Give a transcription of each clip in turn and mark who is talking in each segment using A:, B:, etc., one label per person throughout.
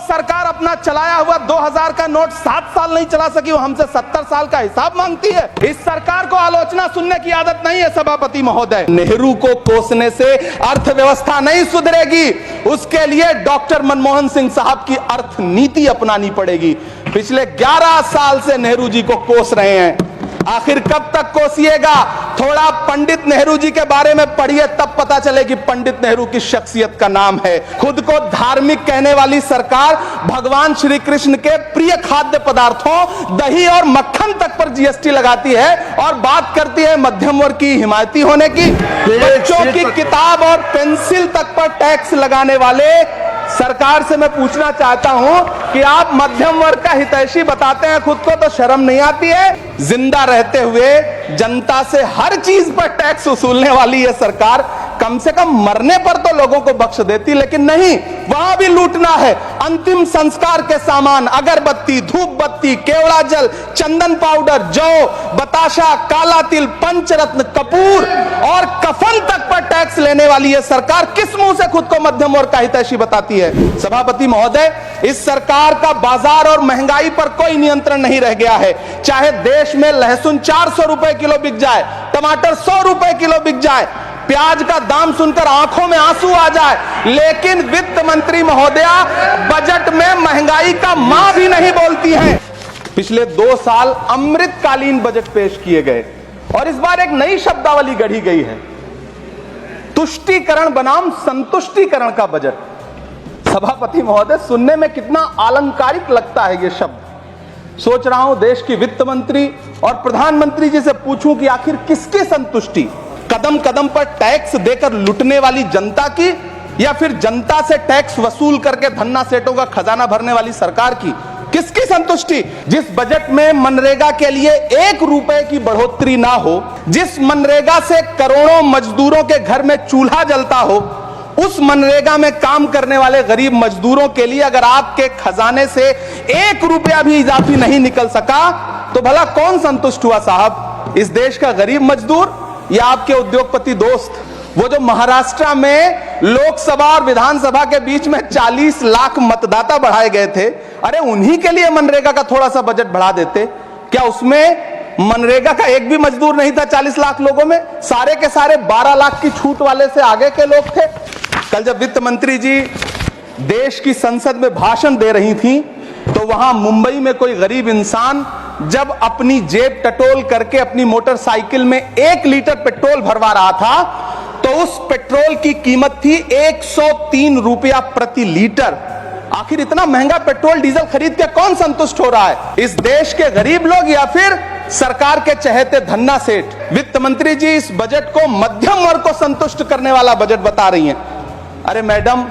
A: सरकार अपना चलाया हुआ 2000 का नोट 7 साल नहीं चला सकी, वो हमसे 70 साल का हिसाब मांगती है। इस सरकार को आलोचना सुनने की आदत नहीं है सभापति महोदय। नेहरू को कोसने से अर्थव्यवस्था नहीं सुधरेगी, उसके लिए डॉक्टर मनमोहन सिंह साहब की अर्थ नीति अपनानी पड़ेगी। पिछले 11 साल से नेहरू जी को कोस रहे हैं, आखिर कब तक कोसिएगा? थोड़ा पंडित नेहरू जी के बारे में पढ़िए, तब पता चले कि पंडित नेहरू की शख्सियत का नाम है। खुद को धार्मिक कहने वाली सरकार भगवान श्री कृष्ण के प्रिय खाद्य पदार्थों दही और मक्खन तक पर जीएसटी लगाती है और बात करती है मध्यम वर्ग की हिमायती होने की। बच्चों की किताब और पेंसिल तक पर टैक्स लगाने वाले सरकार से मैं पूछना चाहता हूं कि आप मध्यम वर्ग का हितैषी बताते हैं खुद को, तो शर्म नहीं आती है? जिंदा रहते हुए जनता से हर चीज पर टैक्स वसूलने वाली ये सरकार कम से कम मरने पर तो लोगों को बख्श देती, लेकिन नहीं, वहां भी लूटना है। अंतिम संस्कार के सामान, अगरबत्ती, धूप बत्ती, केवड़ा जल, चंदन पाउडर, जौ, बताशा, काला तिल, पंचरत्न, कपूर और कफन तक पर टैक्स लेने वाली ये सरकार किस मुंह से खुद को मध्यम वर्ग का हितैषी बताती है? सभापति महोदय, इस सरकार का बाजार और महंगाई पर कोई नियंत्रण नहीं रह गया है। चाहे देश में लहसुन 400 रुपए किलो बिक जाए, टमाटर 100 रुपए किलो बिक जाए, प्याज का दाम सुनकर आंखों में आंसू आ जाए, लेकिन वित्त मंत्री महोदया बजट में महंगाई का मां भी नहीं बोलती हैं। पिछले 2 साल अमृतकालीन बजट पेश किए गए और इस बार एक नई शब्दावली गढ़ी गई है, तुष्टीकरण बनाम संतुष्टीकरण का बजट। सभापति महोदय, सुनने में कितना अलंकारिक लगता है ये शब्द। सोच रहा हूं देश की वित्त मंत्री और प्रधानमंत्री जी से पूछूं कि आखिर किसकी संतुष्टि? कदम कदम पर टैक्स देकर लुटने वाली जनता की, या फिर जनता से टैक्स वसूल करके धन्ना सेठों का खजाना भरने वाली सरकार की? किसकी संतुष्टि? जिस बजट में मनरेगा के लिए 1 रुपए की बढ़ोतरी ना हो, जिस मनरेगा से करोड़ों मजदूरों के घर में चूल्हा जलता हो, उस मनरेगा में काम करने वाले गरीब मजदूरों के लिए अगर आपके खजाने से 1 रुपया भी इजाफी नहीं निकल सका, तो भला कौन संतुष्ट हुआ साहब? इस देश का गरीब मजदूर या आपके उद्योगपति दोस्त? वो जो महाराष्ट्र में लोकसभा और विधानसभा के बीच में 40 लाख मतदाता बढ़ाए गए थे, अरे उन्हीं के लिए मनरेगा का थोड़ा सा बजट बढ़ा देते। क्या उसमें मनरेगा का एक भी मजदूर नहीं था 40 लाख लोगों में? सारे के सारे 12 लाख की छूट वाले से आगे के लोग थे। कल जब वित्त मंत्री जी देश की संसद में भाषण दे रही थी, तो वहां मुंबई में कोई गरीब इंसान जब अपनी जेब टटोल करके अपनी मोटरसाइकिल में 1 लीटर पेट्रोल भरवा रहा था, तो उस पेट्रोल की कीमत थी 103 रुपया प्रति लीटर। आखिर इतना महंगा पेट्रोल डीजल खरीद के कौन संतुष्ट हो रहा है? इस देश के गरीब लोग या फिर सरकार के चहेते धन्ना सेठ? वित्त मंत्री जी इस बजट को मध्यम वर्ग को संतुष्ट करने वाला बजट बता रही हैं। अरे मैडम,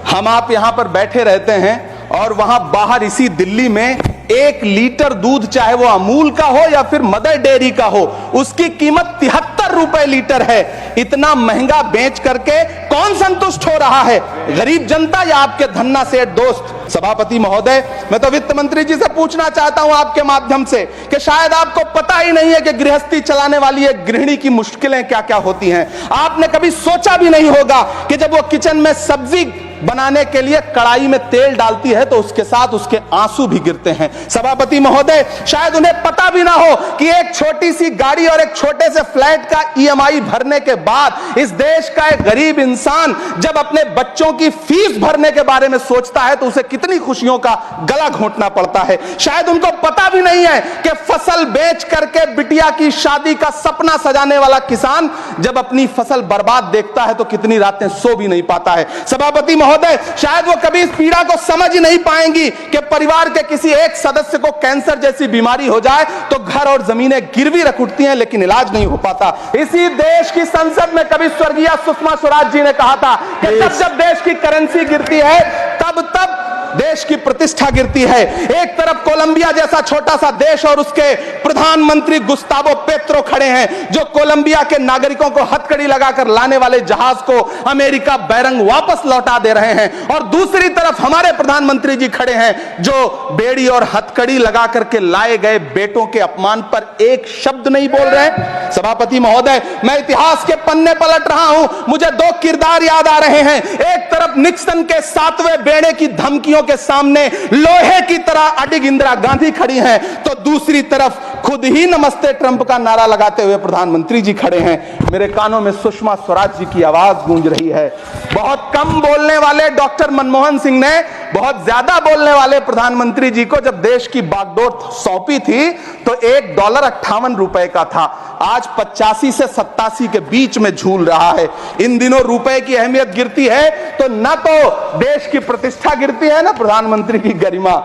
A: हम आप यहां पर बैठे रहते हैं और वहां बाहर इसी दिल्ली में 1 लीटर दूध, चाहे वो अमूल का हो या फिर मदर डेयरी का हो, उसकी कीमत 73 रुपए लीटर है। इतना महंगा बेच करके कौन संतुष्ट हो रहा है? गरीब जनता या आपके धन्ना सेठ दोस्त? सभापति महोदय, मैं तो वित्त मंत्री जी से पूछना चाहता हूं आपके माध्यम से कि शायद आपको पता ही नहीं है कि गृहस्थी चलाने वाली एक गृहिणी की मुश्किलें क्या क्या होती हैं। आपने कभी सोचा भी नहीं होगा कि जब वो किचन में सब्जी बनाने के लिए कड़ाई में तेल डालती है तो उसके साथ उसके आंसू भी गिरते हैं। सभापति महोदय, शायद उन्हें पता भी ना हो कि एक छोटी सी गाड़ी और एक छोटे से फ्लैट का ईएमआई भरने के बाद इस देश का एक गरीब इंसान जब अपने बच्चों की फीस भरने के बारे में सोचता है तो उसे कितनी खुशियों का गला घोंटना पड़ता है। शायद उनको पता भी नहीं है कि फसल बेच करके बिटिया की शादी का सपना सजाने वाला किसान जब अपनी फसल बर्बाद देखता है तो कितनी रातें सो भी नहीं पाता है। सभापति महोदय, शायद वो कभी इस पीड़ा को समझ ही नहीं पाएंगी कि परिवार के किसी एक सदस्य को कैंसर जैसी बीमारी हो जाए तो घर और जमीनें गिरवी रख उठती हैं, लेकिन इलाज नहीं हो पाता। इसी देश की संसद में कभी स्वर्गीय सुषमा स्वराज जी ने कहा था कि जब जब देश की करेंसी गिरती है तब तब देश की प्रतिष्ठा गिरती है। एक तरफ कोलंबिया जैसा छोटा सा देश और उसके प्रधानमंत्री गुस्तावो पेत्रो खड़े हैं, जो कोलंबिया के नागरिकों को हथकड़ी लगाकर लाने वाले जहाज को अमेरिका बैरंग वापस लौटा दे रहे हैं, और दूसरी तरफ हमारे प्रधानमंत्री जी खड़े हैं जो बेड़ी और हथकड़ी लगा करके लाए गए बेटों के अपमान पर एक शब्द नहीं बोल रहे। सभापति महोदय, मैं इतिहास के पन्ने पलट रहा हूं, मुझे दो किरदार याद आ रहे हैं। एक तरफ निक्सन के 7वें बेड़े की धमकियों के सामने लोहे की तरह अडिग इंदिरा गांधी खड़ी हैं, तो दूसरी तरफ खुद ही नमस्ते ट्रंप का नारा लगाते हुए प्रधानमंत्री जी खड़े हैं। मेरे कानों में सुषमा स्वराज जी की आवाज गूंज रही है। बहुत कम बोलने वाले डॉक्टर मनमोहन सिंह ने बहुत ज्यादा बोलने वाले प्रधानमंत्री जी को जब देश की बागडोर सौंपी थी तो $1.58 का था, आज 85 से 87 के बीच में झूल रहा है। इन दिनों रुपए की अहमियत गिरती है तो न तो देश की प्रतिष्ठा गिरती है, ना प्रधानमंत्री की गरिमा।